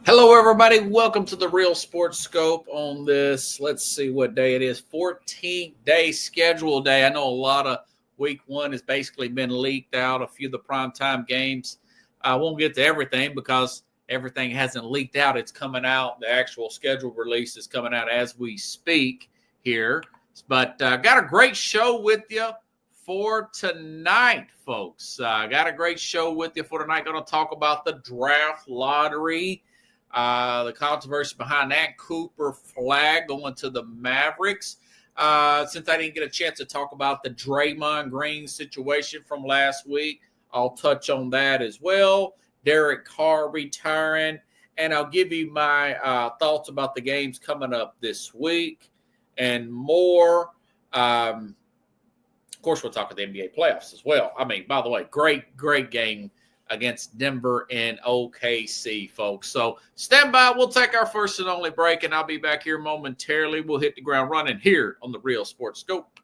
Hello, everybody. Welcome to the Real Sports Scope on this. Let's see what day it is. 14th day schedule day. I know a lot of week one has basically been leaked out. A few of the primetime games. I won't get to everything because everything hasn't leaked out. It's coming out. The actual schedule release is coming out as we speak here. But got a great show with you for tonight, folks. Got a great show with you for tonight. Going to talk about the draft lottery. The controversy behind that Cooper Flagg going to the Mavericks. Since I didn't get a chance to talk about the Draymond Green situation from last week, I'll touch on that as well. Derek Carr retiring, and I'll give you my thoughts about the games coming up this week and more. Of course, we'll talk about the NBA playoffs as well. I mean, by the way, great game against Denver and OKC, folks. So stand by. We'll take our first and only break, and I'll be back here momentarily. We'll hit the ground running here on the Real Sports Scope.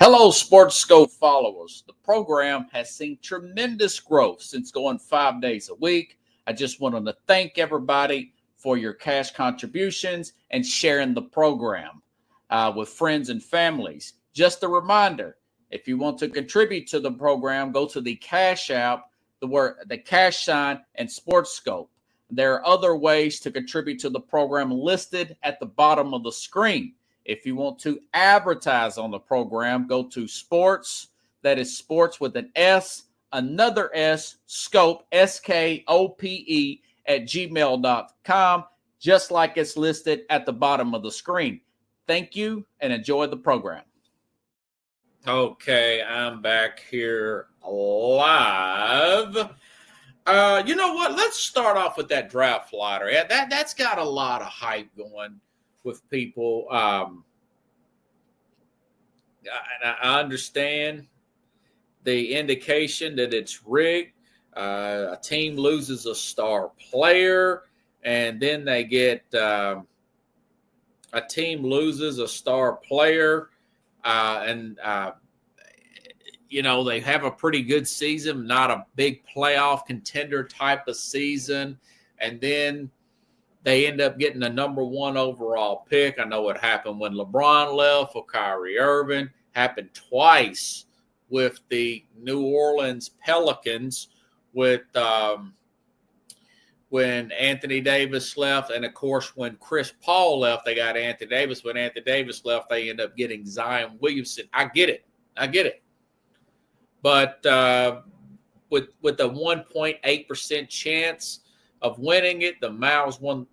Hello, Sports Scope followers. The program has seen tremendous growth since going 5 days a week. I just wanted to thank everybody for your cash contributions and sharing the program with friends and families. Just a reminder, if you want to contribute to the program, go to the Cash App, the cash sign, and Sports Scope. There are other ways to contribute to the program listed at the bottom of the screen. If you want to advertise on the program, go to Sports, that is Sports with an S, another S, Scope, SKOPE, at gmail.com, just like it's listed at the bottom of the screen. Thank you and enjoy the program. Okay, I'm back here live. You know what? Let's start off with that draft lottery. That's got a lot of hype going with people. I understand the indication that it's rigged. A team loses a star player, and then they get a team loses a star player. They have a pretty good season, not a big playoff contender type of season. And then they end up getting the number one overall pick. I know it happened when LeBron left for Kyrie Irving. Happened twice with the New Orleans Pelicans when Anthony Davis left. And, of course, when Chris Paul left, they got Anthony Davis. When Anthony Davis left, they end up getting Zion Williamson. I get it. But with a 1.8% chance of winning it, the Mavs won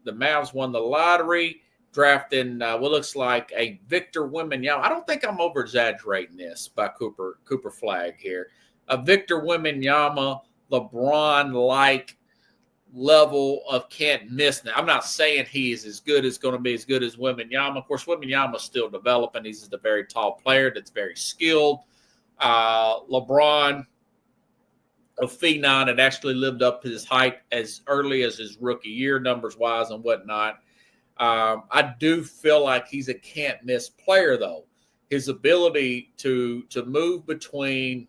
the lottery, drafting what looks like a Victor Wembanyama. I don't think I'm over-exaggerating this by Cooper Flagg here. A Victor Wembanyama, LeBron-like level of can't miss. Now, I'm not saying he is going to be as good as Wembanyama. Of course, Wembanyama's still developing. He's just a very tall player that's very skilled. LeBron, a phenom, had actually lived up to his height as early as his rookie year, numbers-wise and whatnot. I do feel like he's a can't-miss player, though. His ability to move between,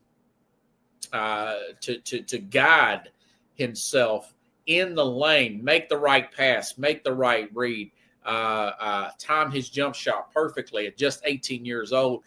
to guide himself in the lane, make the right pass, make the right read, time his jump shot perfectly at just 18 years old.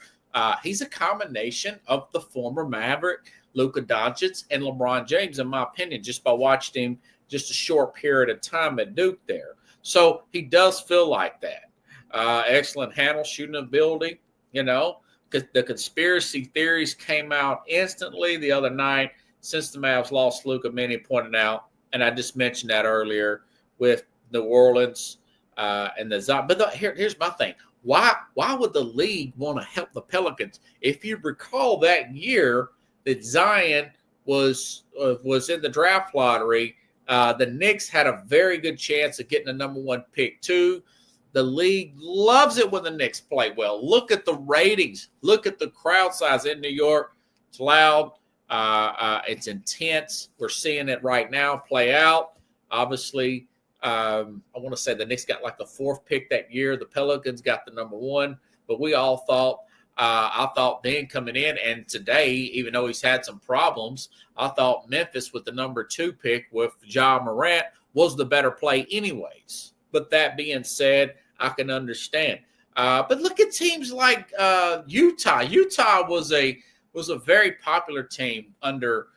He's a combination of the former Maverick, Luka Doncic, and LeBron James, in my opinion, just by watching him just a short period of time at Duke there. So he does feel like that. Excellent handle, shooting ability, because the conspiracy theories came out instantly the other night since the Mavs lost Luka. Many pointed out, and I just mentioned that earlier with New Orleans and the Zion. But here's my thing. Why would the league want to help the Pelicans? If you recall that year that Zion was in the draft lottery, the Knicks had a very good chance of getting the number one pick too. The league loves it when the Knicks play well. Look at the ratings. Look at the crowd size in New York. It's loud. It's intense. We're seeing it right now play out. Obviously, I want to say the Knicks got like the fourth pick that year. The Pelicans got the number one. But we all thought I thought then coming in, and today, even though he's had some problems, I thought Memphis with the number 2 pick with Ja Morant was the better play anyways. But that being said, I can understand. But look at teams like Utah. Utah was a very popular team under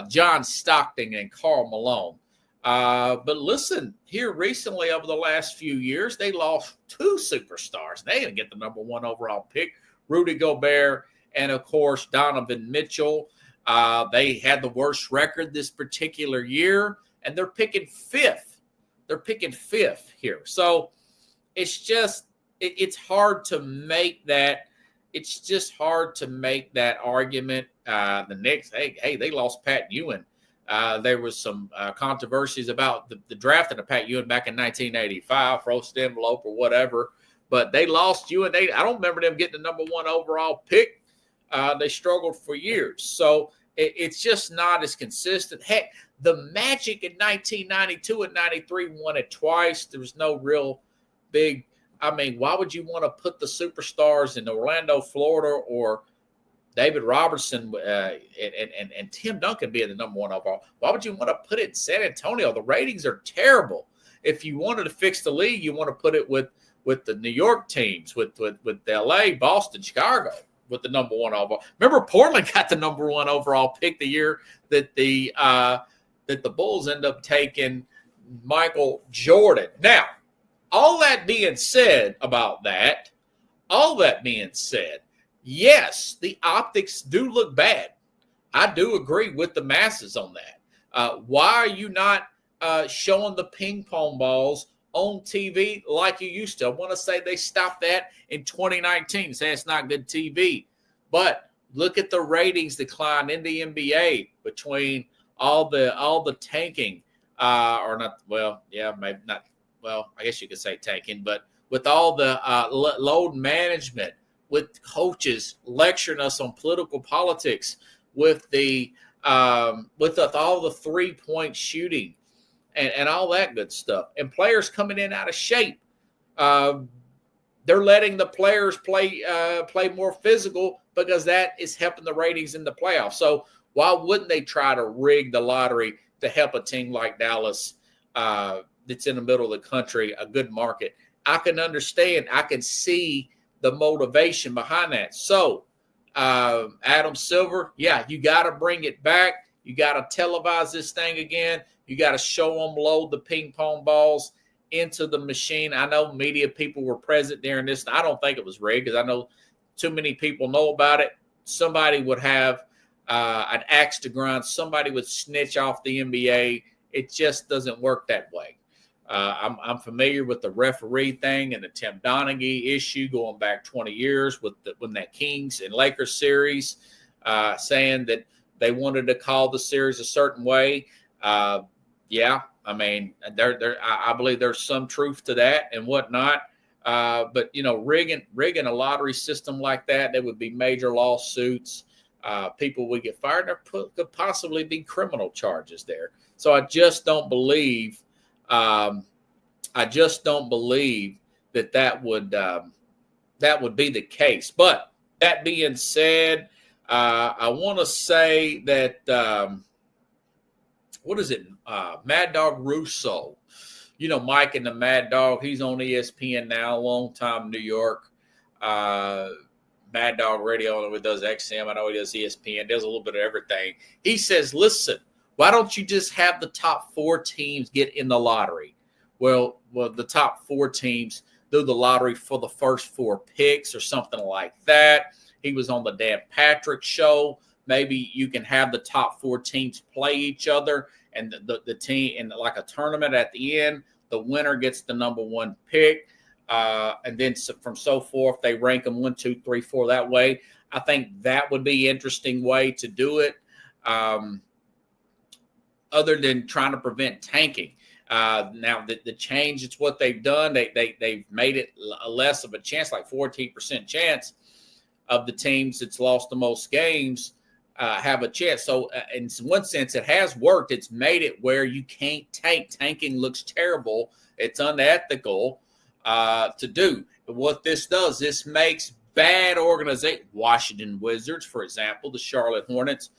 John Stockton and Karl Malone. But listen, here recently over the last few years, they lost 2 superstars. They didn't get the number 1 overall pick, Rudy Gobert, and of course, Donovan Mitchell. They had the worst record this particular year, and they're picking 5th. They're picking 5th here. So it's just, it's hard to make that. It's just hard to make that argument. The Knicks, hey, they lost Pat Ewing. There was some controversies about the drafting of Pat Ewing back in 1985, frozen envelope or whatever. But they lost Ewing. I don't remember them getting the number 1 overall pick. They struggled for years. So it's just not as consistent. Heck, the Magic in 1992 and 93 won it twice. There was no real big. I mean, why would you want to put the superstars in Orlando, Florida, or David Robertson and Tim Duncan being the number 1 overall? Why would you want to put it in San Antonio? The ratings are terrible. If you wanted to fix the league, you want to put it with the New York teams, with LA, Boston, Chicago, with the number 1 overall. Remember, Portland got the number 1 overall pick the year that the Bulls end up taking Michael Jordan. Now, all that being said about that, yes, the optics do look bad. I do agree with the masses on that. Why are you not showing the ping pong balls on TV like you used to? I want to say they stopped that in 2019. Say it's not good TV. But look at the ratings decline in the NBA between all the tanking, or not. Well, yeah, maybe not. Well, I guess you could say tanking, but with all the load management, with coaches lecturing us on political politics, with all the 3-point shooting, and all that good stuff, and players coming in out of shape, they're letting the players play more physical because that is helping the ratings in the playoffs. So why wouldn't they try to rig the lottery to help a team like Dallas? That's in the middle of the country, a good market. I can understand. I can see the motivation behind that. So, Adam Silver, yeah, you got to bring it back. You got to televise this thing again. You got to show them load the ping pong balls into the machine. I know media people were present during this. I don't think it was rigged because I know too many people know about it. Somebody would have an axe to grind. Somebody would snitch off the NBA. It just doesn't work that way. I'm familiar with the referee thing and the Tim Donaghy issue going back 20 years when that Kings and Lakers series, saying that they wanted to call the series a certain way. Yeah, I mean, I believe there's some truth to that and whatnot. But rigging a lottery system like that, there would be major lawsuits. People would get fired. There could possibly be criminal charges there. So I just don't believe. that would be the case. But that being said, I want to say that what is it? Mad Dog Russo. Mike and the Mad Dog. He's on ESPN now, long time in New York. Mad Dog Radio, and he does XM. I know he does ESPN, does a little bit of everything. He says, listen, why don't you just have the top 4 teams get in the lottery? Well, the top 4 teams do the lottery for the first 4 picks or something like that. He was on the Dan Patrick show. Maybe you can have the top 4 teams play each other, and the team in like a tournament at the end, the winner gets the number 1 pick. And then from so forth, they rank them 1, 2, 3, 4 that way. I think that would be an interesting way to do it, other than trying to prevent tanking. Now, the change, it's what they've done. They've made it less of a chance, like 14% chance of the teams that's lost the most games have a chance. So in one sense, it has worked. It's made it where you can't tank. Tanking looks terrible. It's unethical to do. But what this does, this makes bad organization, Washington Wizards, for example, the Charlotte Hornets,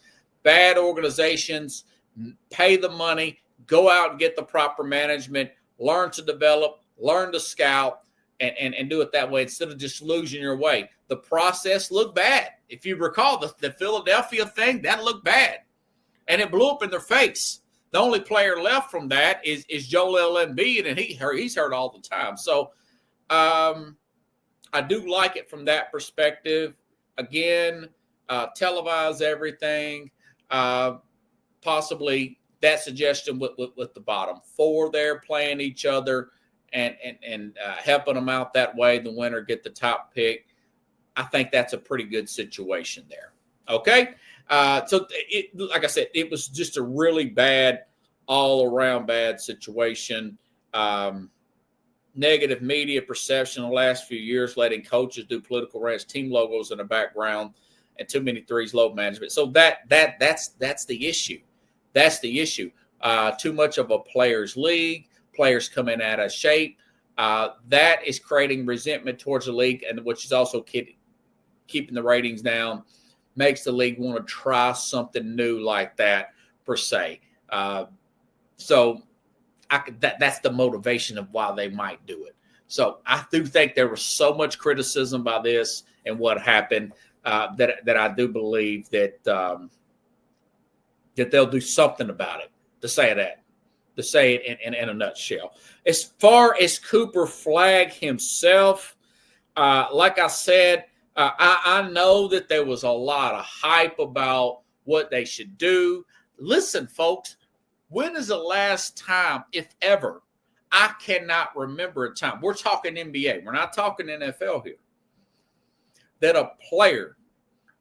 bad organizations pay the money, go out and get the proper management, learn to develop, learn to scout, and do it that way instead of just losing your way. The process looked bad. If you recall the Philadelphia thing, that looked bad. And it blew up in their face. The only player left from that is Joel Embiid, and he's hurt all the time. So I do like it from that perspective. Again, televise everything. Possibly that suggestion with the bottom four there playing each other and helping them out that way. The winner get the top pick. I think that's a pretty good situation there. Okay. So like I said, it was just a really bad, all around bad situation. Negative media perception in the last few years, letting coaches do political rants, team logos in the background, and too many threes, load management. So that's the issue. That's the issue. Too much of a players' league. Players coming out of shape. That is creating resentment towards the league, and which is also keeping the ratings down. Makes the league want to try something new like that per se. So that's the motivation of why they might do it. So I do think there was so much criticism by this and what happened that I do believe that they'll do something about it. To say it in a nutshell. As far as Cooper Flagg himself, like I said, I know that there was a lot of hype about what they should do. Listen, folks, when is the last time, if ever, I cannot remember a time, we're talking NBA, we're not talking NFL here, that a player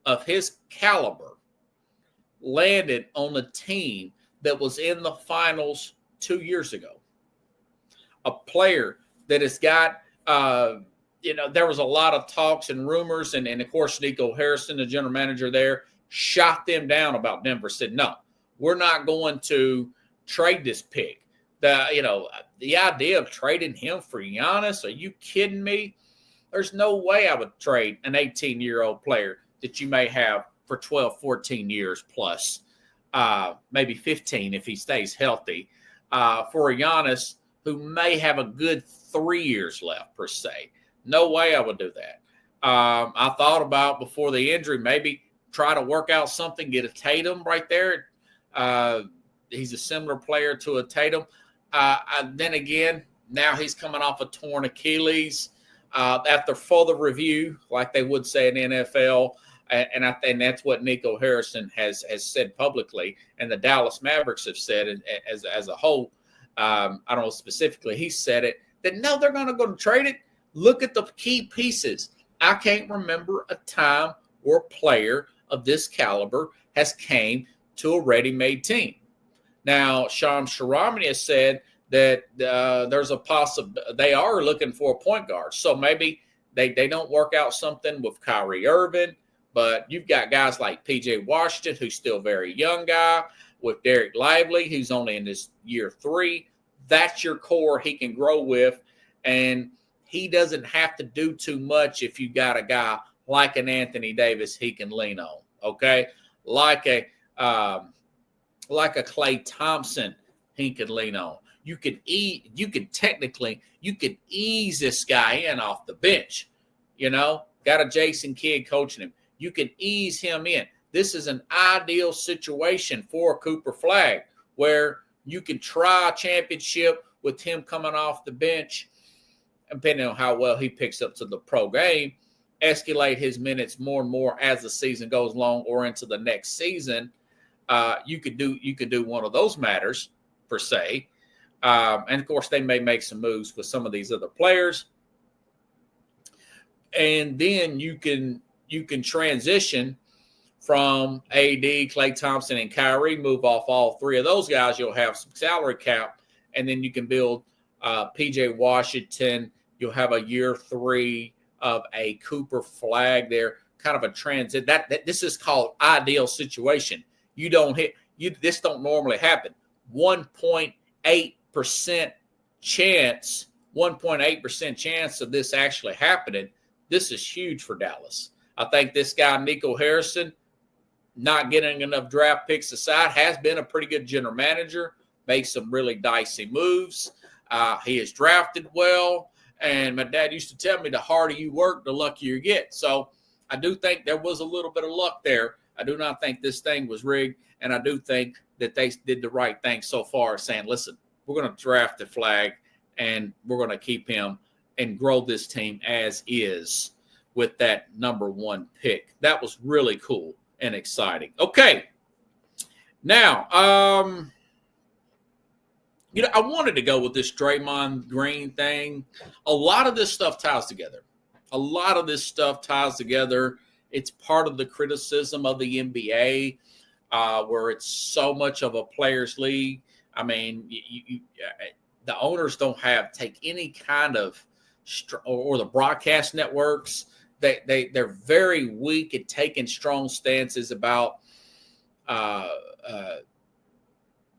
of his caliber landed on a team that was in the finals 2 years ago. A player that has got, there was a lot of talks and rumors, and of course, Nico Harrison, the general manager there, shot them down about Denver, said, no, we're not going to trade this pick. The idea of trading him for Giannis, are you kidding me? There's no way I would trade an 18-year-old player that you may have for 12, 14 years plus. Maybe 15 if he stays healthy, for a Giannis who may have a good 3 years left per se. No way I would do that. I thought about before the injury, maybe try to work out something, get a Tatum right there. He's a similar player to a Tatum. Then again, now he's coming off a torn Achilles. After further review, like they would say in the NFL, and I think that's what Nico Harrison has said publicly, and the Dallas Mavericks have said as a whole. I don't know specifically. He said it that no, they're going to go to trade it. Look at the key pieces. I can't remember a time where a player of this caliber has came to a ready-made team. Now, Shams Charania has said that there's a they are looking for a point guard. So maybe they don't work out something with Kyrie Irving. But you've got guys like P.J. Washington, who's still a very young guy, with Derek Lively, who's only in his year 3. That's your core he can grow with. And he doesn't have to do too much if you got a guy like an Anthony Davis he can lean on, okay? Like a Klay Thompson he can lean on. You could ease this guy in off the bench, got a Jason Kidd coaching him. You can ease him in. This is an ideal situation for Cooper Flagg where you can try a championship with him coming off the bench, depending on how well he picks up to the pro game, escalate his minutes more and more as the season goes along or into the next season. You could do one of those matters per se. And of course, they may make some moves with some of these other players. And then you can transition from AD, Klay Thompson, and Kyrie, move off all three of those guys. You'll have some salary cap, and then you can build P.J. Washington. You'll have a year 3 of a Cooper Flagg there, kind of a transit. This is called ideal situation. This don't normally happen. 1.8% chance of this actually happening. This is huge for Dallas. I think this guy, Nico Harrison, not getting enough draft picks aside, has been a pretty good general manager, makes some really dicey moves. He is drafted well. And my dad used to tell me the harder you work, the luckier you get. So I do think there was a little bit of luck there. I do not think this thing was rigged. And I do think that they did the right thing so far, saying, listen, we're going to draft the flag and we're going to keep him and grow this team as is with that number 1 pick. That was really cool and exciting. Okay. Now, I wanted to go with this Draymond Green thing. A lot of this stuff ties together. It's part of the criticism of the NBA, where it's so much of a players' league. I mean, the owners don't take any kind of, or the broadcast networks. They're very weak at taking strong stances about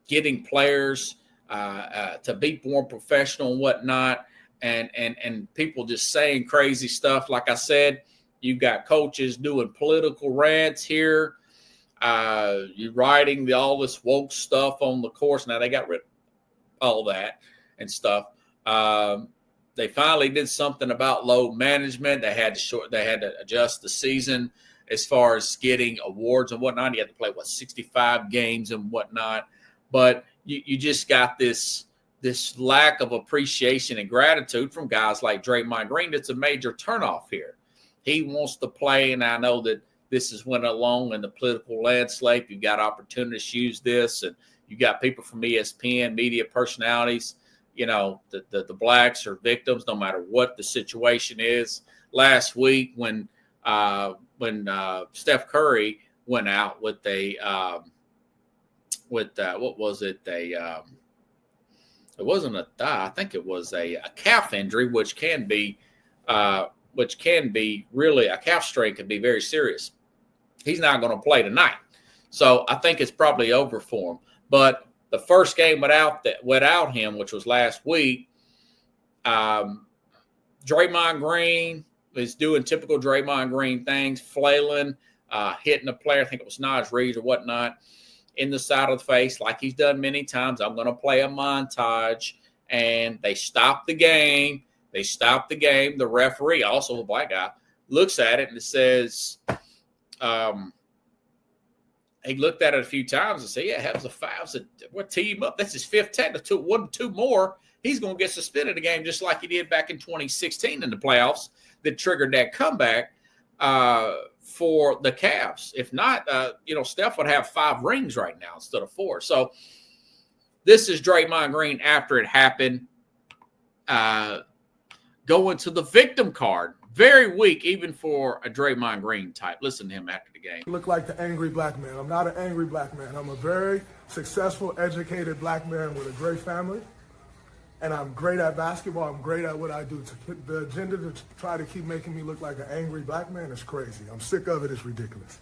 getting players to be more professional and whatnot, and people just saying crazy stuff. Like I said, you've got coaches doing political rants here. You're writing all this woke stuff on the course. Now they got rid of all that and stuff. They finally did something about load management. They had to adjust the season as far as getting awards and whatnot. You had to play 65 games and whatnot. But you just got this lack of appreciation and gratitude from guys like Draymond Green. That's a major turnoff here. He wants to play, and I know that this is went along in the political landscape. You've got opportunists use this, and you got people from ESPN, media personalities. The blacks are victims no matter what the situation is. Last week when Steph Curry went out with what was it? It wasn't a thigh. I think it was a calf injury, which can be really, a calf strain can be very serious. He's not going to play tonight. So I think it's probably over for him. But the first game without him, which was last week, Draymond Green is doing typical Draymond Green things, flailing, hitting a player. I think it was Naj Reid or whatnot, in the side of the face, like he's done many times. I'm going to play a montage. And they stopped the game. The referee, also a black guy, looks at it and says, he looked at it a few times and said, yeah, that was a foul. Said, we'll tee him up. That's his 5th technical. 1-2 more. He's going to get suspended a game just like he did back in 2016 in the playoffs that triggered that comeback for the Cavs. If not, Steph would have 5 rings right now instead of 4. So this is Draymond Green after it happened, going to the victim card. Very weak, even for a Draymond Green type. Listen to him after the game. I look like the angry black man. I'm not an angry black man. I'm a very successful, educated black man with a great family. And I'm great at basketball. I'm great at what I do. The agenda to try to keep making me look like an angry black man is crazy. I'm sick of it. It's ridiculous.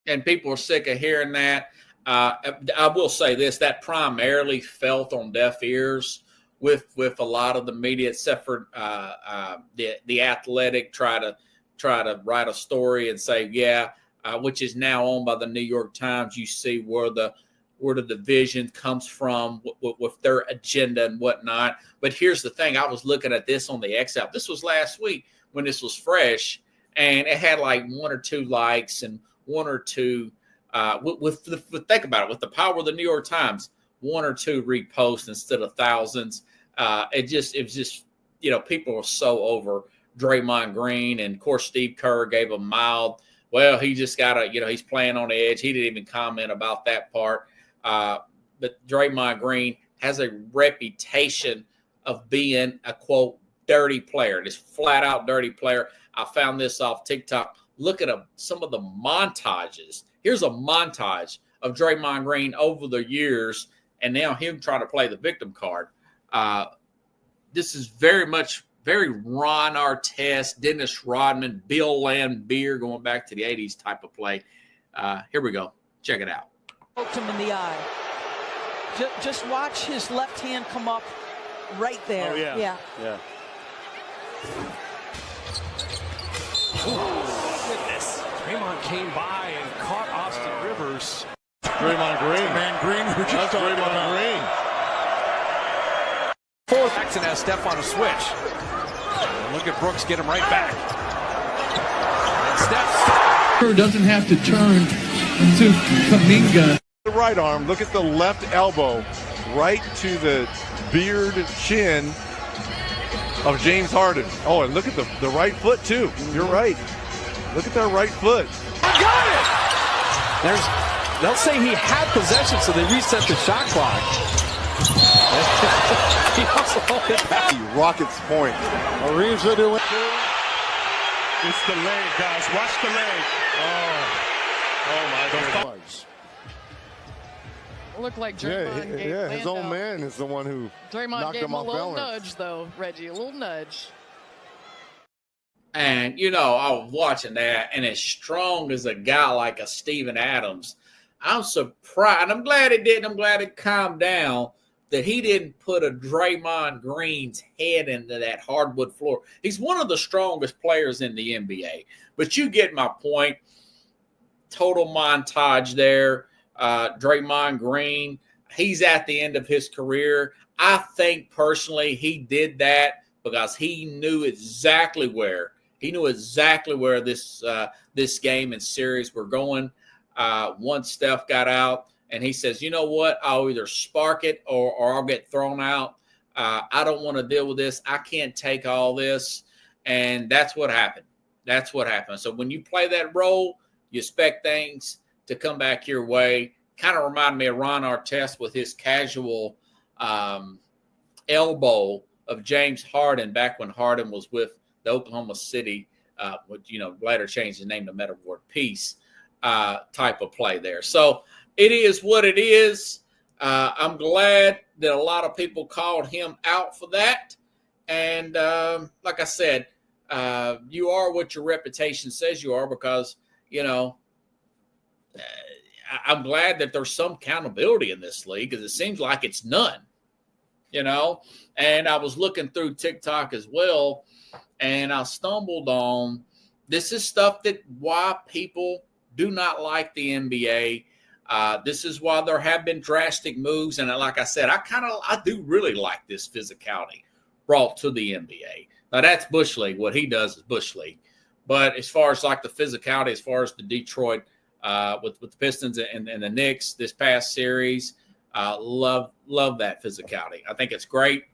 And people are sick of hearing that. I will say this, that primarily felt on deaf ears with a lot of the media, except for the Athletic try to write a story and say, which is now owned by the New York Times. You see where the division comes from with their agenda and whatnot. But here's the thing. I was looking at this on the X app. This was last week when this was fresh, and it had like 1 or 2 likes and 1 or 2 think about it, with the power of the New York Times, 1 or 2 reposts instead of thousands. It was just people were so over Draymond Green, and of course Steve Kerr gave a mild, well, he just got he's playing on the edge. He didn't even comment about that part. But Draymond Green has a reputation of being a, quote, dirty player, this flat out dirty player. I found this off TikTok. Look at some of the montages. Here's a montage of Draymond Green over the years, and now him trying to play the victim card. This is very Ron Artest, Dennis Rodman, Bill Laimbeer, going back to the 80s type of play. Here we go. Check it out. Poked him in the eye. Just watch his left hand come up right there. Oh, yeah. Goodness. Draymond came by and caught Austin Rivers. Draymond Green. Green. That's Draymond Green. Jackson has Steph on a switch. And look at Brooks get him right back. And Steph doesn't have to turn to Kuminga. The right arm, look at the left elbow, right to the beard chin of James Harden. Oh, and look at the right foot too. You're right. Look at that right foot. got it! They'll say he had possession, so they reset the shot clock. He also hit back. Rockets point. Reeves will do it. It's the leg, guys. Watch the leg. Oh my goodness. Looked like Draymond gave his own man is the one who Draymond knocked gave him him a off little balance. nudge, though, Reggie, a little nudge. And, you know, I was watching that, and as strong as a guy like a Steven Adams, I'm surprised. And I'm glad it didn't. I'm glad it calmed down that he didn't put a Draymond Green's head into that hardwood floor. He's one of the strongest players in the NBA. But you get my point. Total montage there. Draymond Green, he's at the end of his career. I think personally he did that because he knew exactly where this game and series were going. Once Steph got out, and he says, you know what, I'll either spark it or I'll get thrown out. I don't want to deal with this. I can't take all this. And that's what happened. So when you play that role, you expect things to come back your way. Kind of reminded me of Ron Artest with his casual elbow of James Harden back when Harden was with the Oklahoma City, later changed his name to Metta World Peace type of play there. So it is what it is. I'm glad that a lot of people called him out for that. And like I said, you are what your reputation says you are because, I'm glad that there's some accountability in this league because it seems like it's none, And I was looking through TikTok as well, and I stumbled on this is stuff that why people do not like the NBA. This is why there have been drastic moves. And like I said, I do really like this physicality brought to the NBA. Now that's Bush League. What he does is Bush League. But as far as like the physicality, as far as the Detroit with the Pistons and the Knicks this past series, love that physicality. I think it's great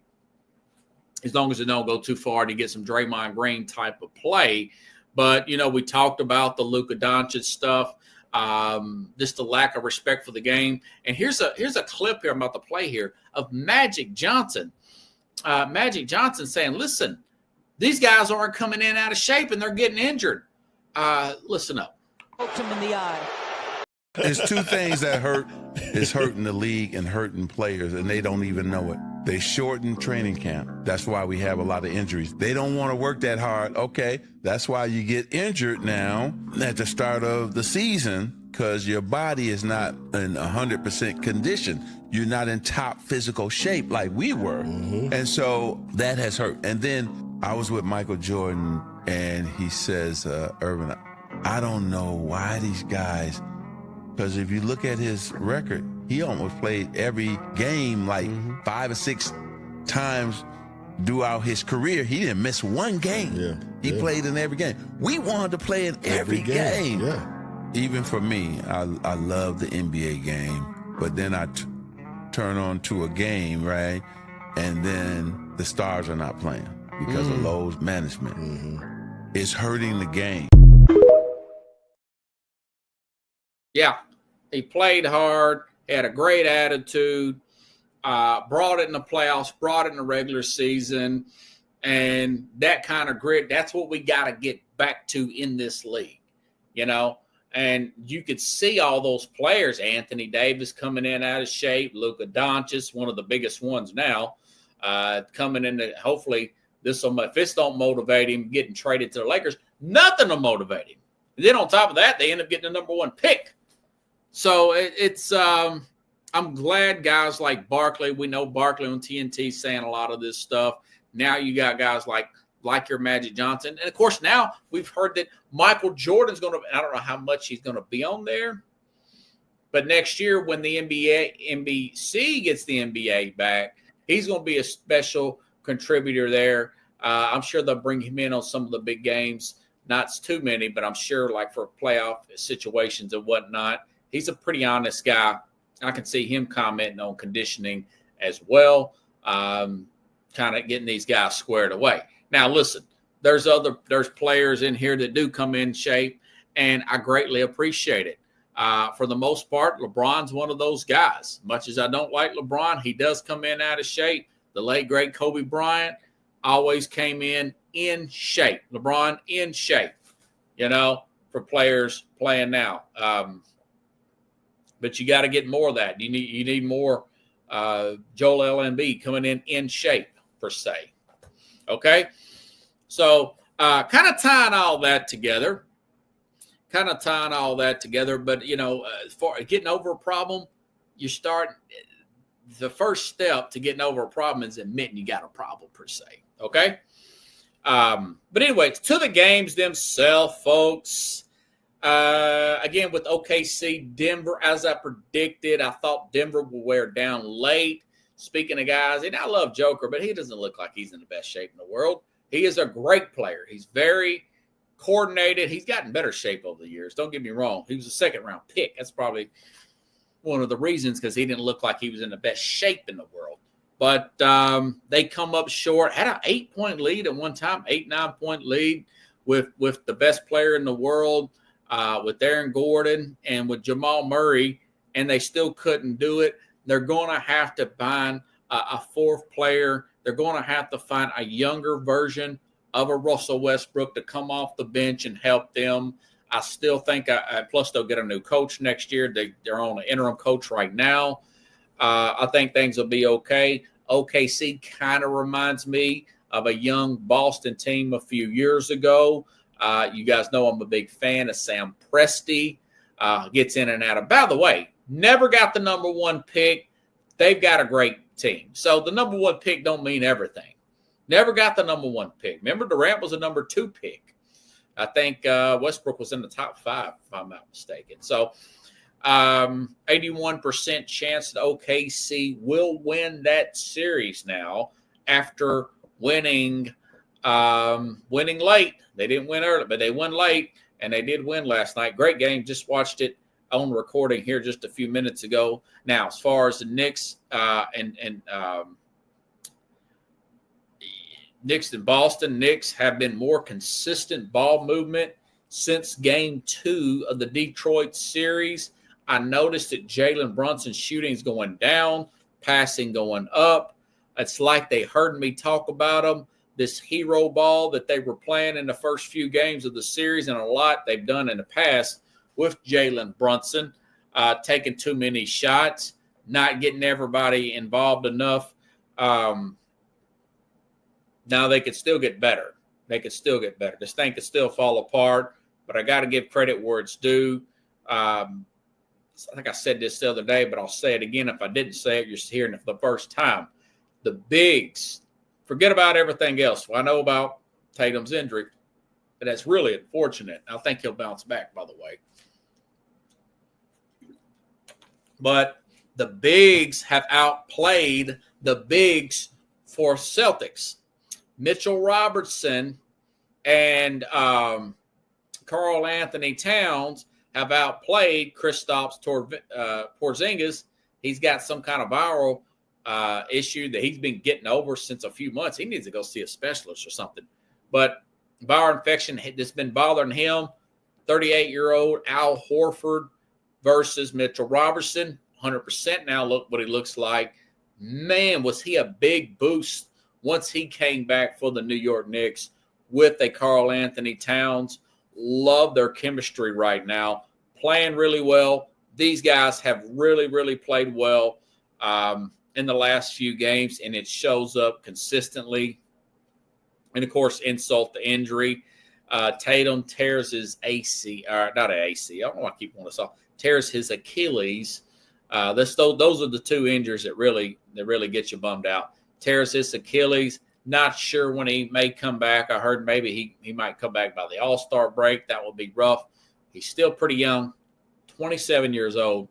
as long as it don't go too far to get some Draymond Green type of play. But, we talked about the Luka Doncic stuff, just the lack of respect for the game. And here's a clip here I'm about to play here of Magic Johnson. Magic Johnson saying, listen, these guys aren't coming in out of shape and they're getting injured. Listen up. Poked him in the eye. There's two things that hurt. It's hurting the league and hurting players, and they don't even know it. They shorten training camp. That's why we have a lot of injuries. They don't want to work that hard. Okay, that's why you get injured now at the start of the season because your body is not in 100% condition. You're not in top physical shape like we were. Mm-hmm. And so that has hurt. And then I was with Michael Jordan, and he says, Irvin, I don't know why these guys, because if you look at his record, he almost played every game like 5 or 6 times throughout his career. He didn't miss one game. He played in every game. We wanted to play in every game. Yeah. Even for me, I love the NBA game, but then I turn on to a game, right? And then the stars are not playing because of load management. It's hurting the game. Yeah, he played hard, had a great attitude, brought it in the playoffs, brought it in the regular season, and that kind of grit, that's what we got to get back to in this league, And you could see all those players, Anthony Davis coming in out of shape, Luka Doncic, one of the biggest ones now, coming in. Hopefully, if this don't motivate him getting traded to the Lakers, nothing will motivate him. And then on top of that, they end up getting the number 1 pick. So I'm glad guys like Barkley, we know Barkley on TNT saying a lot of this stuff. Now you got guys like like your Magic Johnson. And, of course, now we've heard that Michael Jordan's going to – I don't know how much he's going to be on there. But next year when the NBC gets the NBA back, he's going to be a special contributor there. I'm sure they'll bring him in on some of the big games. Not too many, but I'm sure like for playoff situations and whatnot. He's a pretty honest guy. I can see him commenting on conditioning as well, kind of getting these guys squared away. Now, listen, there's players in here that do come in shape, and I greatly appreciate it. For the most part, LeBron's one of those guys. Much as I don't like LeBron, he does come in out of shape. The late, great Kobe Bryant always came in shape. LeBron in shape, for players playing now. But you got to get more of that. You need more Joel Embiid coming in shape, per se. Okay? So kind of tying all that together. But, as far as getting over a problem, the first step to getting over a problem is admitting you got a problem, per se. Okay? But anyways, to the games themselves, folks. Again, with OKC, Denver, as I predicted, I thought Denver would wear down late. Speaking of guys, and I love Joker, but he doesn't look like he's in the best shape in the world. He is a great player. He's very coordinated. He's gotten better shape over the years. Don't get me wrong. He was a second-round pick. That's probably one of the reasons, because he didn't look like he was in the best shape in the world. But they come up short. Had an 8-point lead at one time, 9-point lead with the best player in the world, with Aaron Gordon and with Jamal Murray, and they still couldn't do it. They're going to have to find a fourth player. They're going to have to find a younger version of a Russell Westbrook to come off the bench and help them. I still think, plus they'll get a new coach next year. They're on an interim coach right now. I think things will be okay. OKC kind of reminds me of a young Boston team a few years ago. You guys know I'm a big fan of Sam Presti. Gets in and out of. By the way, never got the number one pick. They've got a great team. So the number one pick don't mean everything. Never got the number one pick. Remember, Durant was a number 2 pick. I think Westbrook was in the top 5, if I'm not mistaken. So 81% chance that OKC will win that series now after winning late. They didn't win early, but they won late, and they did win last night. Great game. Just watched it on recording here just a few minutes ago. Now, as far as the Knicks Knicks in Boston, Knicks have been more consistent ball movement since Game 2 of the Detroit series. I noticed that Jalen Brunson's shooting is going down, passing going up. It's like they heard me talk about them. This hero ball that they were playing in the first few games of the series, and a lot they've done in the past with Jalen Brunson, taking too many shots, not getting everybody involved enough. Now they could still get better. This thing could still fall apart, but I got to give credit where it's due. I think I said this the other day, but I'll say it again. If I didn't say it, you're hearing it for the first time. The bigs, forget about everything else. Well, I know about Tatum's injury, but that's really unfortunate. I think he'll bounce back, by the way. But the bigs have outplayed the bigs for Celtics. Mitchell Robertson and Karl Anthony Towns have outplayed Kristaps Porzingis. He's got some kind of viral issue that he's been getting over since a few months. He needs to go see a specialist or something. But viral infection that's been bothering him. 38-year-old Al Horford versus Mitchell Robertson. 100% now. Look what he looks like. Man, was he a big boost once he came back for the New York Knicks with a Karl Anthony Towns. Love their chemistry right now. Playing really well. These guys have really, really played well in the last few games, and it shows up consistently. And, of course, insult to injury. Tatum tears his AC, not an AC. I don't know why I keep wanting to say. Tears his Achilles. Those are the two injuries that really get you bummed out. Tears his Achilles. Not sure when he may come back. I heard maybe he might come back by the All-Star break. That will be rough. He's still pretty young, 27 years old.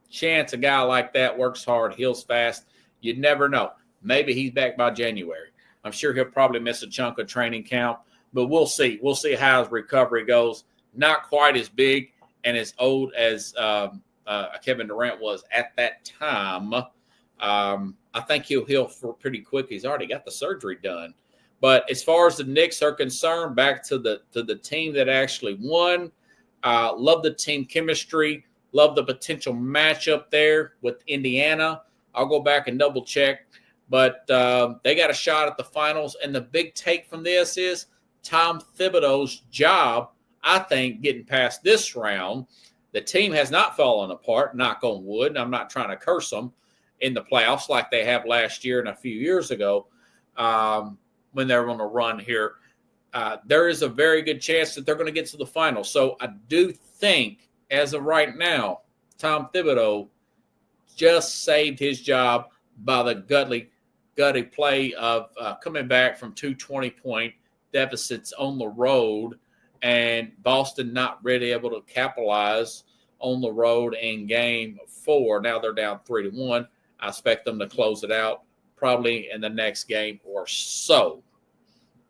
Chance a guy like that works hard, heals fast. You never know. Maybe he's back by January. I'm sure he'll probably miss a chunk of training camp, but we'll see. We'll see how his recovery goes. Not quite as big and as old as Kevin Durant was at that time. I think he'll heal for pretty quick. He's already got the surgery done. But as far as the Knicks are concerned, back to the team that actually won. Love the team chemistry. Love the potential matchup there with Indiana. I'll go back and double check. But they got a shot at the finals. And the big take from this is Tom Thibodeau's job, I think, getting past this round. The team has not fallen apart, knock on wood. And I'm not trying to curse them in the playoffs like they have last year and a few years ago when they were on a run here. There is a very good chance that they're going to get to the finals. So I do think, as of right now, Tom Thibodeau just saved his job by the gutty play of coming back from 2 20-point deficits on the road and Boston not really able to capitalize on the road in game 4. Now they're down 3-1. I expect them to close it out probably in the next game or so.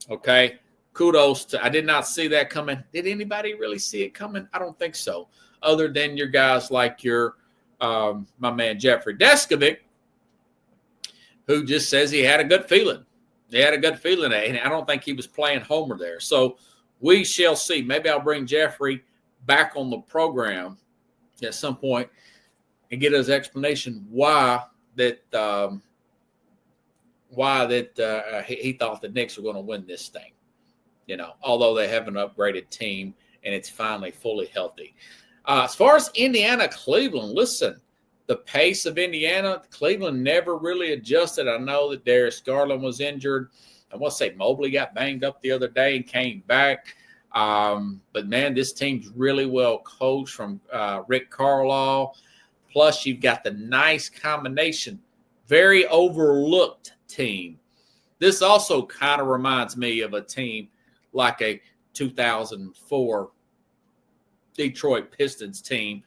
Okay. Kudos to – I did not see that coming. Did anybody really see it coming? I don't think so. Other than your guys like your my man Jeffrey Deskovic, who just says he had a good feeling. He had a good feeling, and I don't think he was playing homer there. So we shall see. Maybe I'll bring Jeffrey back on the program at some point and get his explanation why he thought the Knicks were going to win this thing. You know, although they have an upgraded team and it's finally fully healthy. As far as Indiana, Cleveland, listen, the pace of Indiana, Cleveland never really adjusted. I know that Darius Garland was injured. I want to say Mobley got banged up the other day and came back. But, man, this team's really well coached from Rick Carlisle. Plus, you've got the nice combination, very overlooked team. This also kind of reminds me of a team like a 2004 Detroit Pistons team.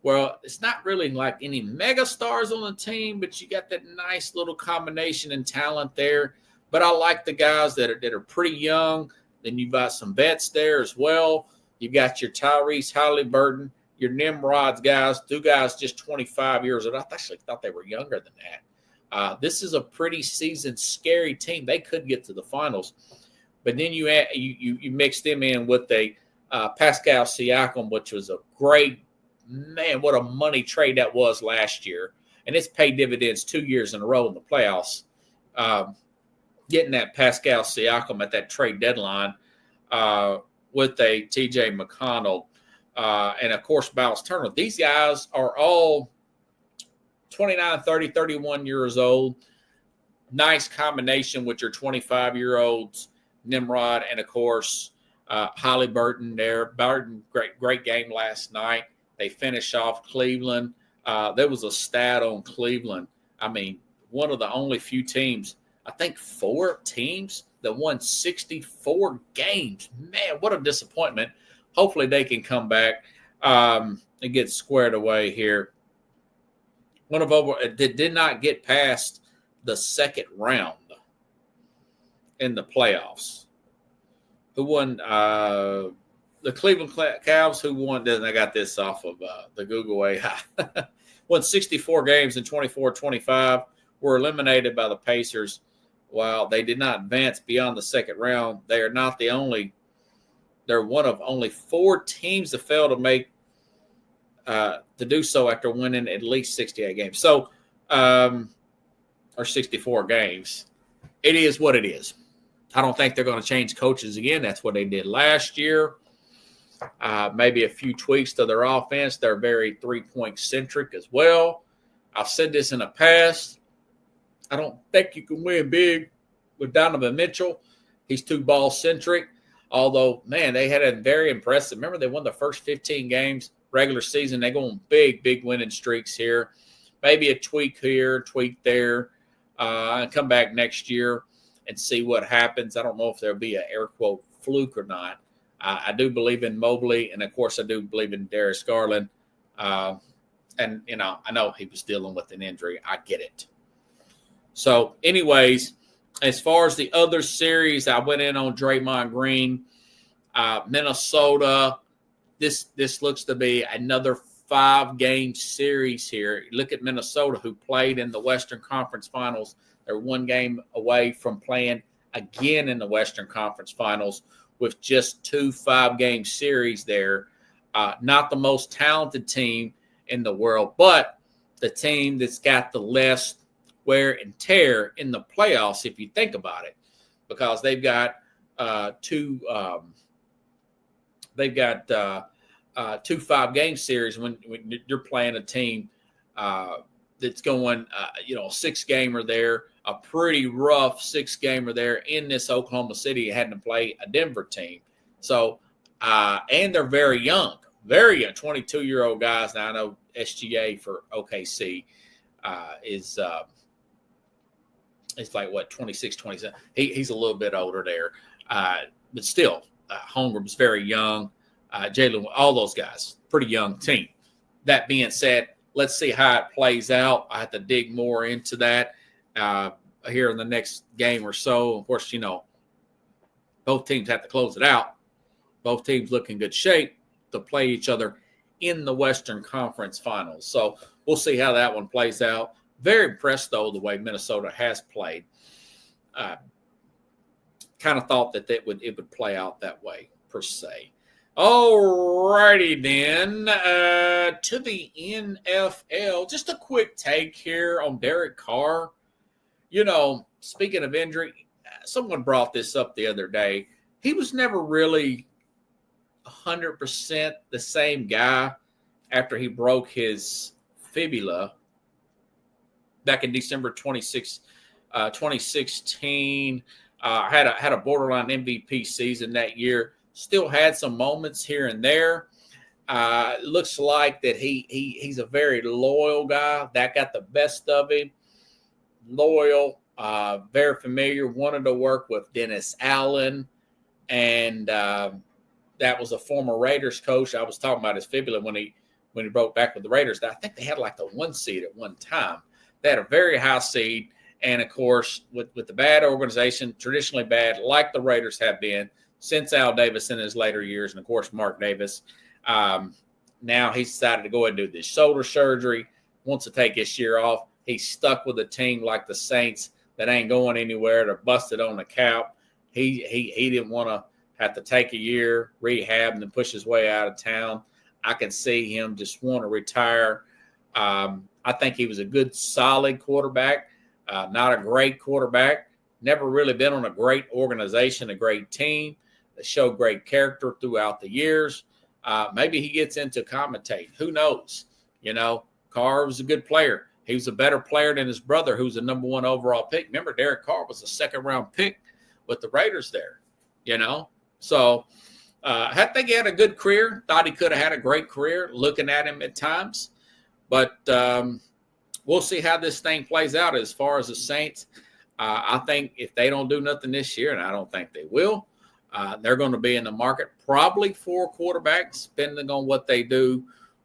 Well, it's not really like any mega stars on the team, but you got that nice little combination and talent there. But I like the guys that are pretty young. Then you've got some vets there as well. You've got your Tyrese Halliburton, your Nimrod's guys, 2 guys just 25 years old. I actually thought they were younger than that. This is a pretty seasoned, scary team. They could get to the finals. But then you mix them in with a Pascal Siakam, which was a great, man, what a money trade that was last year. And it's paid dividends 2 years in a row in the playoffs. Getting that Pascal Siakam at that trade deadline with a T.J. McConnell and, of course, Miles Turner. These guys are all 29, 30, 31 years old. Nice combination with your 25-year-olds, Nimrod, and, of course, Halliburton there. Burton, great game last night. They finish off Cleveland. There was a stat on Cleveland. I mean, one of the only few teams, I think 4 teams that won 64 games. Man, what a disappointment. Hopefully they can come back and get squared away here. One of them did not get past the second round in the playoffs. Who won? The Cleveland Cavs, who won, I got this off of the Google AI, won 64 games in 24-25, were eliminated by the Pacers. While they did not advance beyond the second round, they are not the only. They're one of only 4 teams that failed to make to do so after winning at least 68 games. So, or 64 games. It is what it is. I don't think they're going to change coaches again. That's what they did last year. Maybe a few tweaks to their offense. They're very 3-point centric as well. I've said this in the past. I don't think you can win big with Donovan Mitchell. He's too ball centric. Although, man, they had a very impressive. Remember, they won the first 15 games regular season. They go on big winning streaks here. Maybe a tweak here, tweak there, and come back next year. and see what happens. I don't know if there'll be an air quote fluke or not. I do believe in Mobley, and of course I do believe in Darius Garland. And, I know he was dealing with an injury. I get it. So, anyways, as far as the other series, I went in on Draymond Green. Minnesota, this looks to be another 5-game series here. Look at Minnesota, who played in the Western Conference Finals. They're 1 game away from playing again in the Western Conference Finals with just 2 5-game series there. Not the most talented team in the world, but the team that's got the less wear and tear in the playoffs, if you think about it, because they've got 2 5-game series when you're playing a team that's going, 6-gamer there, a pretty rough 6-gamer there in this Oklahoma City, having to play a Denver team. So, and they're very young, 22-year-old guys. Now, I know SGA for OKC is it's like, 26, 27. He's a little bit older there. But still, Holmgren's very young. Jalen, all those guys, pretty young team. That being said, let's see how it plays out. I have to dig more into that here in the next game or so. Of course, both teams have to close it out. Both teams look in good shape to play each other in the Western Conference Finals. So we'll see how that one plays out. Very impressed, though, the way Minnesota has played. Kind of thought that it would play out that way, per se. All righty, then, to the NFL. Just a quick take here on Derek Carr. Speaking of injury, someone brought this up the other day. He was never really 100% the same guy after he broke his fibula back in December 2016. Had a borderline MVP season that year. Still had some moments here and there. Looks like that he's a very loyal guy. That got the best of him. Loyal, very familiar. Wanted to work with Dennis Allen, and that was a former Raiders coach. I was talking about his fibula when he broke back with the Raiders. I think they had like the 1 seed at one time. They had a very high seed, and of course, with the bad organization, traditionally bad, like the Raiders have been since Al Davis in his later years, and of course Mark Davis. Now he's decided to go ahead and do this shoulder surgery. Wants to take this year off. He's stuck with a team like the Saints that ain't going anywhere. They're busted on the cap. He didn't want to have to take a year, rehab, and then push his way out of town. I can see him just want to retire. I think he was a good, solid quarterback, not a great quarterback. Never really been on a great organization, a great team that showed great character throughout the years. Maybe he gets into commentating. Who knows? Carr was a good player. He was a better player than his brother, who's the number 1 overall pick. Remember, Derek Carr was a 2nd-round pick with the Raiders there, So I think he had a good career. Thought he could have had a great career looking at him at times. But we'll see how this thing plays out as far as the Saints. I think if they don't do nothing this year, and I don't think they will, they're going to be in the market probably for quarterbacks, depending on what they do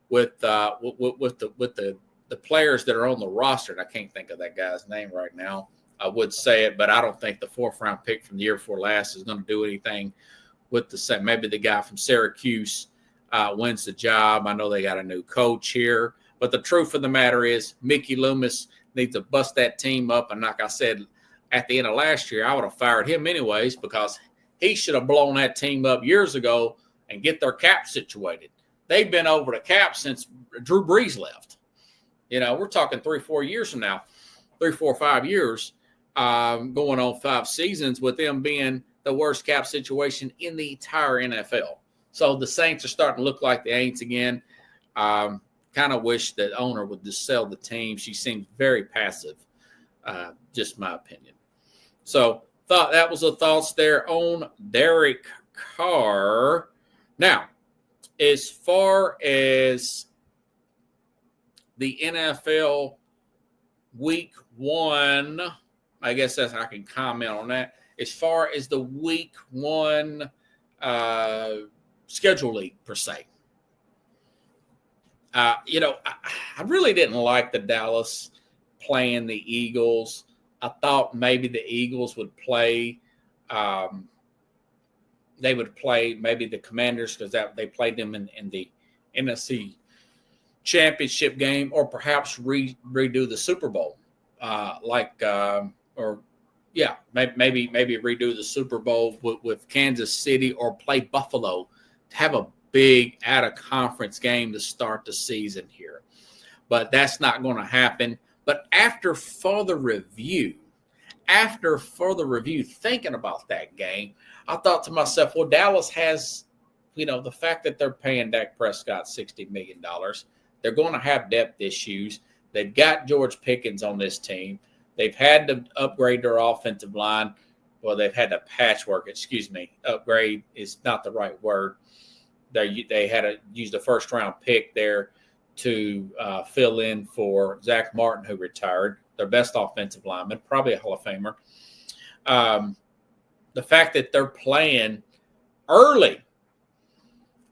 with the players that are on the roster. And I can't think of that guy's name right now. I would say it, but I don't think the 4th-round pick from the year before last is going to do anything with the same. Maybe the guy from Syracuse wins the job. I know they got a new coach here. But the truth of the matter is Mickey Loomis needs to bust that team up. And like I said, at the end of last year, I would have fired him anyways because he should have blown that team up years ago and get their cap situated. They've been over the cap since Drew Brees left. We're talking 3 or 4 years from now, 3, 4, 5 years, going on 5 seasons with them being the worst cap situation in the entire NFL. So the Saints are starting to look like the Aints again. Kind of wish that owner would just sell the team. She seems very passive, just my opinion. So thought that was the thoughts there on Derek Carr. Now, as far as the NFL Week 1 I guess that's I can comment on that. As far as the week 1 schedule league per se, I really didn't like the Dallas playing the Eagles. I thought maybe the Eagles would play. They would play maybe the Commanders because they played them in the NFC Championship game, or perhaps redo the Super Bowl, maybe redo the Super Bowl with Kansas City, or play Buffalo to have a big out-of-conference game to start the season here. But that's not going to happen. But after further review, thinking about that game, I thought to myself, well, Dallas has, the fact that they're paying Dak Prescott $60 million, they're going to have depth issues. They've got George Pickens on this team. They've had to upgrade their offensive line. Well, they've had to patchwork, upgrade is not the right word. They had to use the first-round pick there to fill in for Zach Martin, who retired, their best offensive lineman, probably a Hall of Famer. The fact that they're playing early,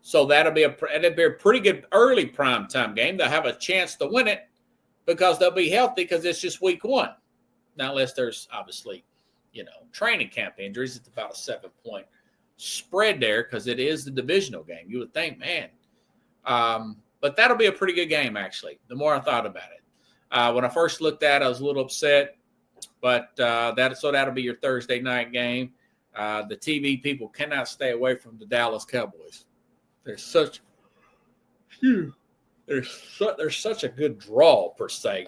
so that'll be a pretty good early primetime game. They'll have a chance to win it because they'll be healthy because it's just week 1. Now, unless there's obviously, training camp injuries, it's about a 7-point spread there because it is the divisional game. You would think, man. But that'll be a pretty good game, actually, the more I thought about it. When I first looked at it, I was a little upset, but that'll be your Thursday night game. The TV people cannot stay away from the Dallas Cowboys. There's such a good draw, per se.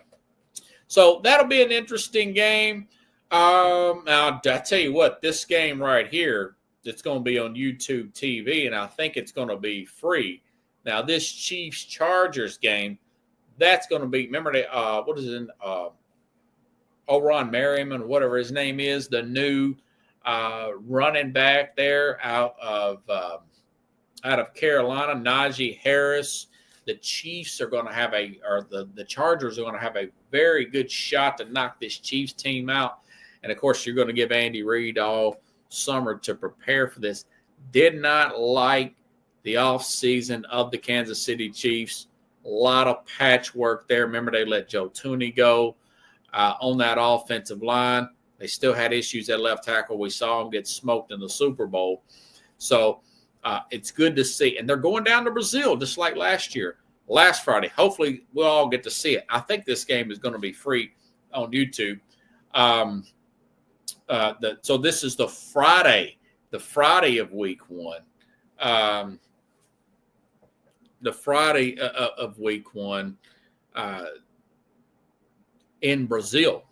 So that'll be an interesting game. Now, I tell you what, this game right here, it's going to be on YouTube TV, and I think it's going to be free. Now, this Chiefs-Chargers game, that's going to be, remember, O'Ron Merriman, whatever his name is, the new running back there out of Carolina, Najee Harris. The Chiefs are going to have the Chargers are going to have a very good shot to knock this Chiefs team out. And, of course, you're going to give Andy Reid all summer to prepare for this. Did not like the offseason of the Kansas City Chiefs. A lot of patchwork there. Remember, they let Joe Thuney go on that offensive line. They still had issues at left tackle. We saw them get smoked in the Super Bowl. So it's good to see. And they're going down to Brazil just like last Friday. Hopefully, we'll all get to see it. I think this game is going to be free on YouTube. So this is the Friday of week 1. The Friday of week 1 in Brazil,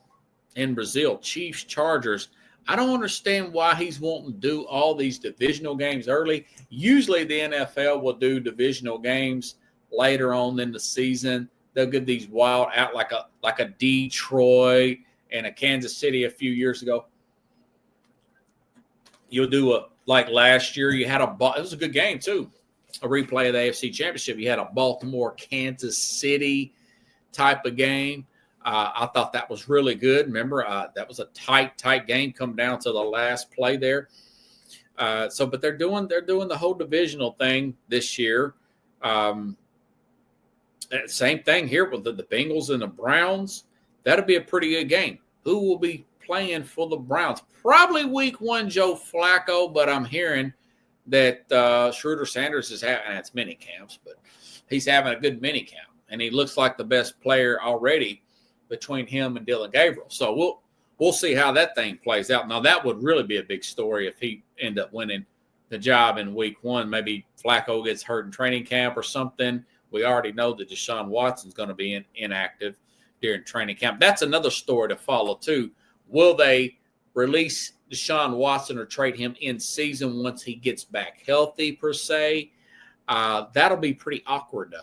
Chiefs, Chargers. I don't understand why he's wanting to do all these divisional games early. Usually the NFL will do divisional games later on in the season. They'll get these wild out like a Detroit and a Kansas City a few years ago. You'll do like last year, it was a good game too. A replay of the AFC Championship. You had a Baltimore, Kansas City type of game. I thought that was really good. Remember, that was a tight game come down to the last play there. But they're doing the whole divisional thing this year. Same thing here with the Bengals and the Browns. That'll be a pretty good game. Who will be playing for the Browns? Probably week 1, Joe Flacco, but I'm hearing that Schroeder Sanders is having, it's mini camps, but he's having a good mini camp, and he looks like the best player already between him and Dylan Gabriel. So we'll see how that thing plays out. Now, that would really be a big story if he end up winning the job in week 1. Maybe Flacco gets hurt in training camp or something. We already know that Deshaun Watson's going to be inactive during training camp. That's another story to follow, too. Will they release Deshaun Watson or trade him in season once he gets back healthy, per se? That'll be pretty awkward.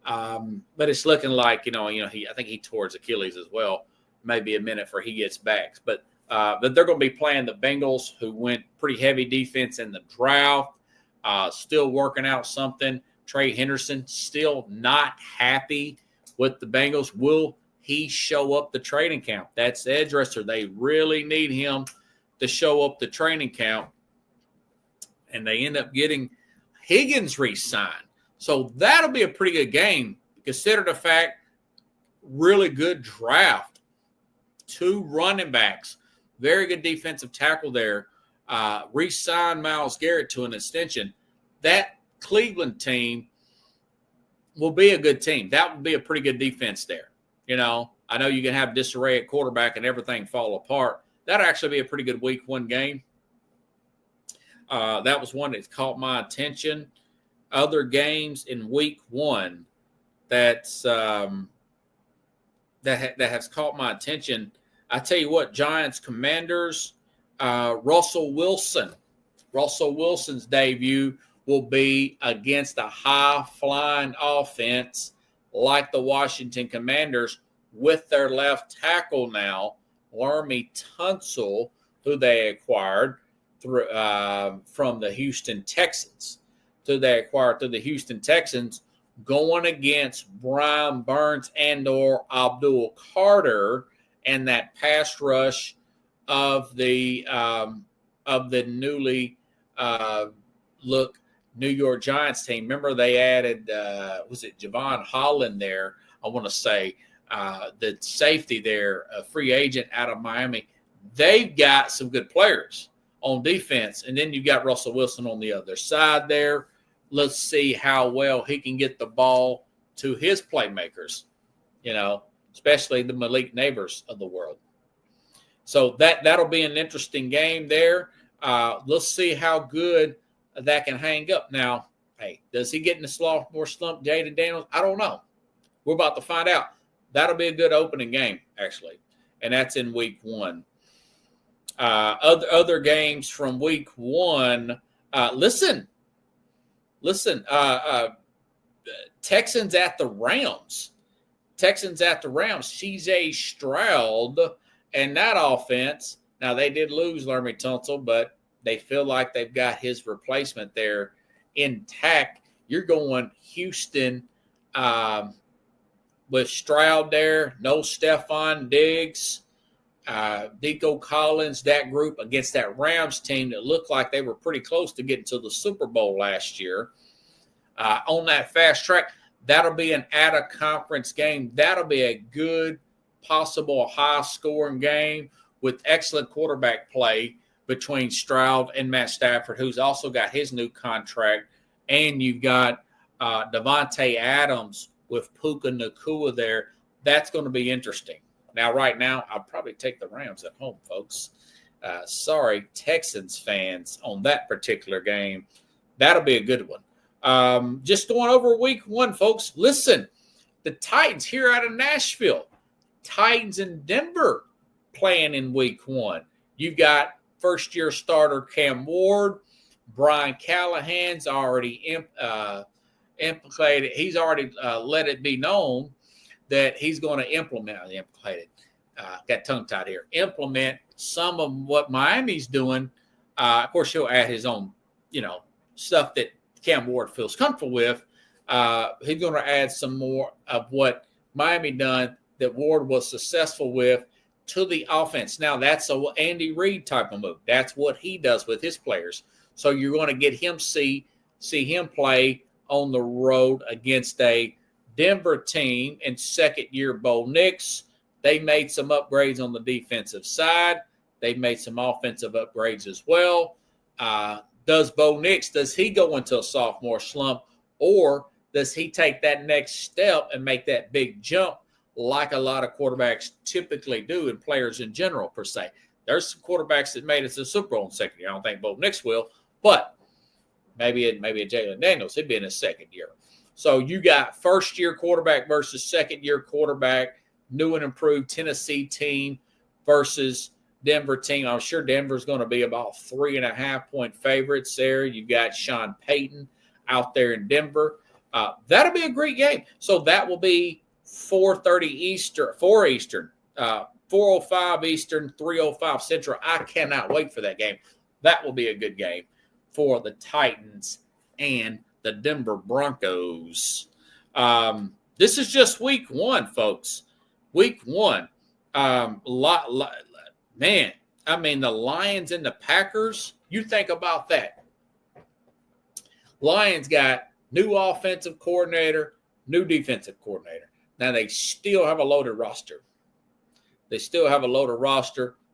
But it's looking like, I think he tore his Achilles as well. Maybe a minute for he gets back. But they're going to be playing the Bengals, who went pretty heavy defense in the draft, still working out something. Trey Henderson still not happy with the Bengals. Will he show up the training camp. That's the edge rusher. They really need him to show up the training camp. And they end up getting Higgins re-signed. So that'll be a pretty good game. Consider the fact, really good draft. 2 running backs. Very good defensive tackle there. Re-signed Myles Garrett to an extension. That Cleveland team will be a good team. That would be a pretty good defense there. You know, I know you can have disarray at quarterback and everything fall apart. That'd actually be a pretty good week 1 game. That was one that caught my attention. Other games in week 1 that has caught my attention. I tell you what, Giants, Commanders, Russell Wilson. Russell Wilson's debut will be against a high-flying offense like the Washington Commanders with their left tackle now, Laremy Tunsil, who they acquired from the Houston Texans. Going against Brian Burns and/or Abdul Carter and that pass rush of the newly New York Giants team. Remember, they added was it Javon Holland there? I want to say the safety there, a free agent out of Miami. They've got some good players on defense, and then you got Russell Wilson on the other side there. Let's see how well he can get the ball to his playmakers, you know, especially the Malik Neighbors of the world. So that'll be an interesting game there. Let's see how good that can hang up. Now, hey, does he get in the sophomore slump, Jaden Daniels? I don't know. We're about to find out. That'll be a good opening game, actually, and that's in week 1. Other games from week 1. Listen. Texans at the Rams. CJ Stroud and that offense. Now, they did lose Laremy Tunsil, but they feel like they've got his replacement there intact. You're going Houston with Stroud there, no Stephon Diggs, Nico Collins, that group against that Rams team that looked like they were pretty close to getting to the Super Bowl last year. On that fast track, that'll be an out-of-conference game. That'll be a good, possible high-scoring game with excellent quarterback play between Stroud and Matt Stafford, who's also got his new contract. And you've got Devontae Adams with Puka Nacua there. That's going to be interesting. Now, right now, I'll probably take the Rams at home, folks. Sorry, Texans fans, on that particular game. That'll be a good one. Just going over week 1, folks. Listen, the Titans here out of Nashville. Titans in Denver playing in week 1. You've got first-year starter Cam Ward. Brian Callahan's already implicated. He's already let it be known that he's going to implement some of what Miami's doing. Of course, he'll add his own, stuff that Cam Ward feels comfortable with. He's going to add some more of what Miami done that Ward was successful with to the offense. Now, that's a Andy Reid type of move. That's what he does with his players. So you're going to get him see him play on the road against a Denver team and second-year Bo Nix. They made some upgrades on the defensive side. They made some offensive upgrades as well. Does Bo Nix, does he go into a sophomore slump, or does he take that next step and make that big jump like a lot of quarterbacks typically do, and players in general per se? There's some quarterbacks that made it to the Super Bowl in second year. I don't think Bo Nix will, but maybe a Jalen Daniels. He'd be in his second year. So you got first-year quarterback versus second-year quarterback, new and improved Tennessee team versus Denver team. I'm sure Denver's going to be about 3.5-point favorites there. You've got Sean Payton out there in Denver. That'll be a great game. So that will be 4:30 Eastern, 4 Eastern, 4:05 Eastern, 3:05 Central. I cannot wait for that game. That will be a good game for the Titans and the Denver Broncos. This is just week 1, folks. Week 1, man, I mean, the Lions and the Packers, you think about that. Lions got new offensive coordinator, new defensive coordinator. Now, they still have a loaded roster.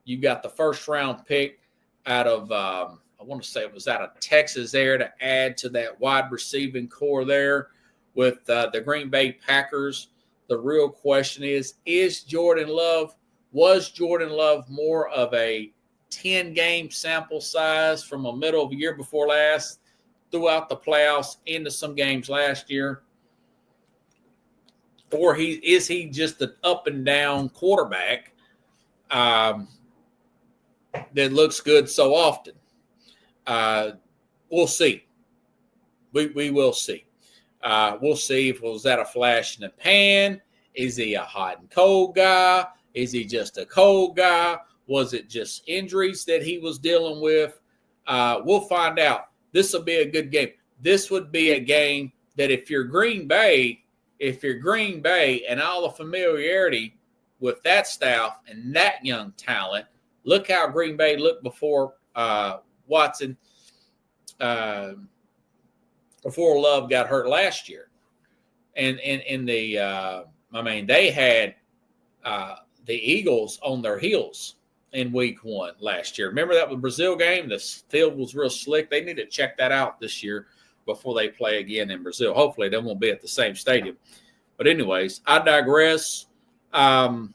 You got the first-round pick out of, I want to say it was out of Texas there to add to that wide receiving core there with the Green Bay Packers. The real question was Jordan Love more of a 10-game sample size from a middle of the year before last throughout the playoffs into some games last year? Or is he just an up-and-down quarterback that looks good so often? We'll see. We will see. We'll see if was that a flash in the pan. Is he a hot and cold guy? Is he just a cold guy? Was it just injuries that he was dealing with? We'll find out. This will be a good game. This would be a game that if you're Green Bay and all the familiarity with that staff and that young talent, look how Green Bay looked before Watson, before Love got hurt last year. And they had the Eagles on their heels in week 1 last year. Remember that Brazil game? The field was real slick. They need to check that out this year before they play again in Brazil. Hopefully they won't be at the same stadium. But anyways, I digress. That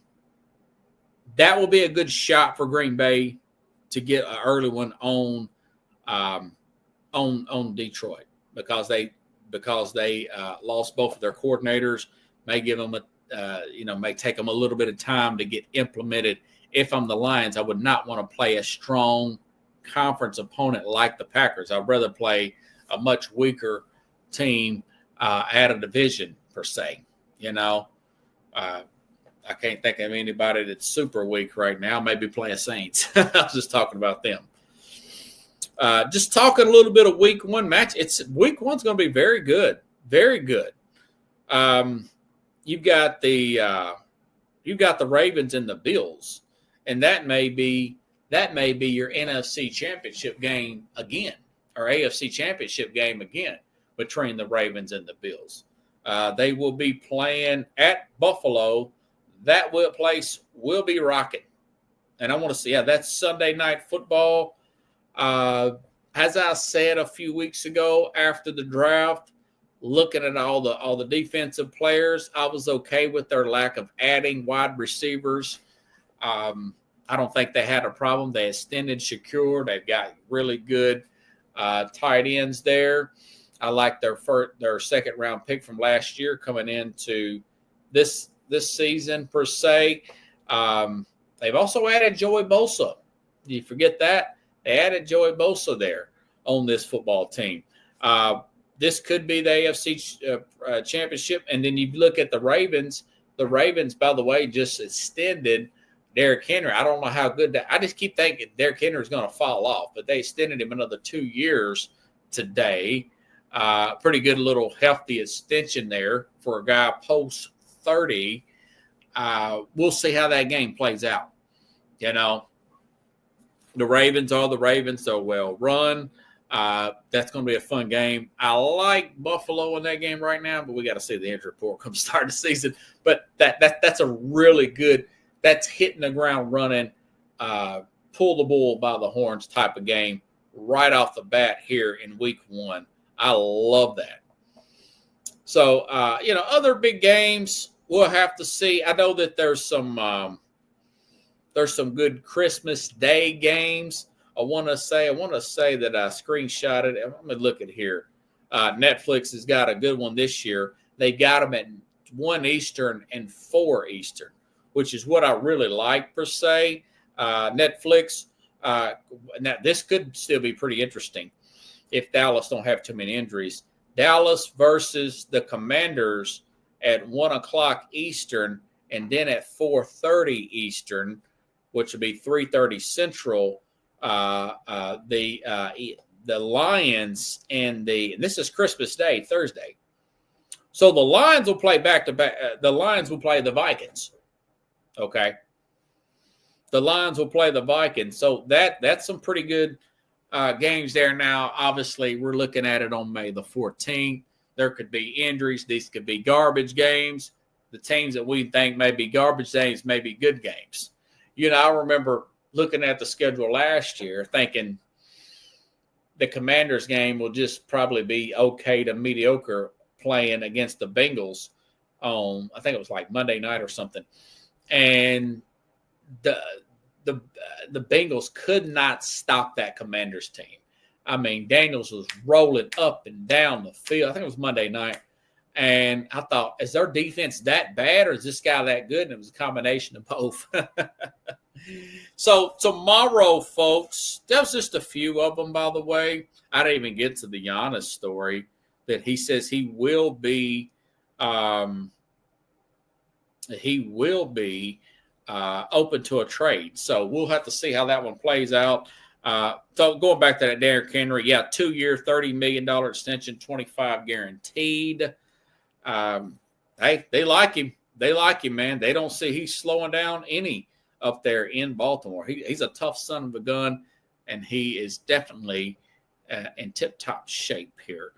will be a good shot for Green Bay to get an early one on Detroit because they lost both of their coordinators. May give them may take them a little bit of time to get implemented. If I'm the Lions, I would not want to play a strong conference opponent like the Packers. I'd rather play a much weaker team at a division per se. I can't think of anybody that's super weak right now. Maybe playing Saints. I was just talking about them. Just talking a little bit of week 1 match. Week 1's going to be very good. Very good. You've got the Ravens and the Bills, and that may be your NFC Championship game again, or AFC Championship game again between the Ravens and the Bills. They will be playing at Buffalo. That place will be rocking, and I want to see. Yeah, that's Sunday Night Football. As I said a few weeks ago after the draft, looking at all the defensive players, I was okay with their lack of adding wide receivers. I don't think they had a problem. They extended Shakur. They've got really good tight ends there. I like their second round pick from last year coming into this season per se. They've also added Joey Bosa. Do you forget that? They added Joey Bosa there on this football team. This could be the AFC championship. And then you look at the Ravens. The Ravens, by the way, just extended Derrick Henry. I don't know how good that – I just keep thinking Derrick Henry is going to fall off. But they extended him another 2 years today. Pretty good little healthy extension there for a guy post-30. We'll see how that game plays out. The Ravens are the Ravens. They're well run. That's going to be a fun game. I like Buffalo in that game right now, but we got to see the injury report come start the season. But that's a really good – that's hitting the ground running, pull the bull by the horns type of game right off the bat here in week 1. I love that. So, other big games we'll have to see. I know that there's some good Christmas Day games. I want to say that I screenshotted it. Let me look at here. Netflix has got a good one this year. They got them at 1 Eastern and 4 Eastern, which is what I really like per se. Netflix. Now this could still be pretty interesting if Dallas don't have too many injuries. Dallas versus the Commanders at 1 o'clock Eastern, and then at 4:30 Eastern, which would be 3:30 Central. The Lions and this is Christmas Day, Thursday. So the Lions will play back to back. The Lions will play the Vikings. Okay. The Lions will play the Vikings. So that's some pretty good games there now. Obviously, we're looking at it on May the 14th. There could be injuries. These could be garbage games. The teams that we think may be garbage games may be good games. I remember looking at the schedule last year thinking the Commanders game will just probably be okay to mediocre playing against the Bengals on, I think it was like Monday night or something. And the Bengals could not stop that Commanders team. I mean, Daniels was rolling up and down the field. I think it was Monday night. And I thought, is their defense that bad or is this guy that good? And it was a combination of both. So tomorrow, folks, that was just a few of them, by the way. I didn't even get to the Giannis story that he says he will be open to a trade. So we'll have to see how that one plays out. So going back to that Derrick Henry, 2-year, $30 million extension, 25 guaranteed. Hey, they like him. They like him, man. They don't see he's slowing down any up there in Baltimore. He's a tough son of a gun, and he is definitely in tip-top shape here.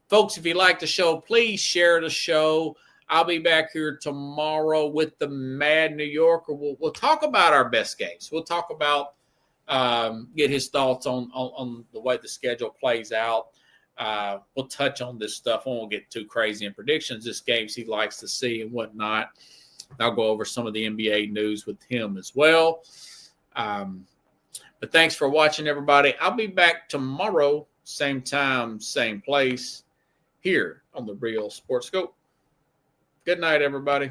Folks, if you like the show, please share the show. I'll be back here tomorrow with the Mad New Yorker. We'll talk about our best games. We'll talk about get his thoughts on the way the schedule plays out. We'll touch on this stuff. I won't get too crazy in predictions. Just games he likes to see and whatnot. I'll go over some of the NBA news with him as well. But thanks for watching, everybody. I'll be back tomorrow, same time, same place, here on the Real Sports Scope. Good night, everybody.